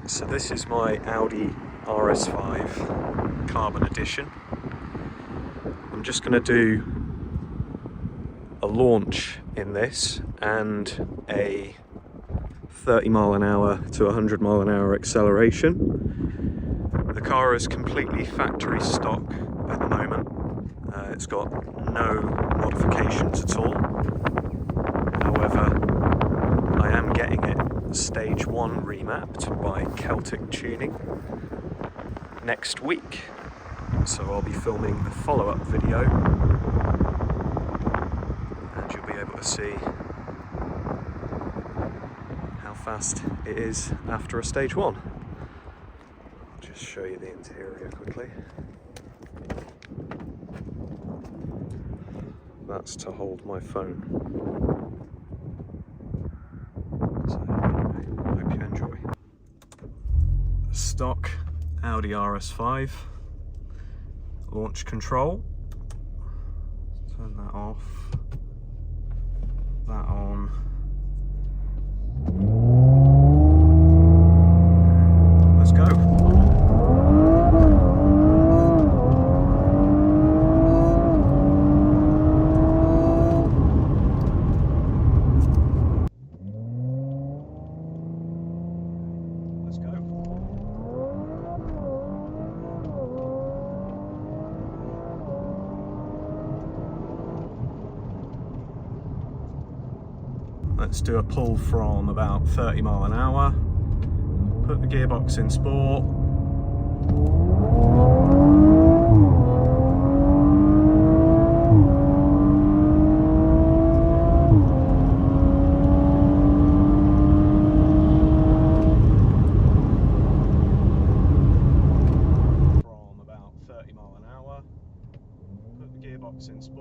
So this is my Audi RS5 Carbon Edition. I'm just going to do a launch in this and a 30 mile an hour to 100 mile an hour acceleration. The car is completely factory stock at the moment. It's got no modifications at all. However, I am getting it Stage 1 remapped by Celtic Tuning next week. So I'll be filming the follow-up video and you'll be able to see how fast it is after a Stage 1. I'll just show you the interior quickly. That's to hold my phone. So anyway, hope you enjoy. Stock Audi RS5 launch control. Turn that off. That on. Let's go. Let's do a pull from about 30 mile an hour. Put the gearbox in sport. From about 30 mile an hour. Put the gearbox in sport.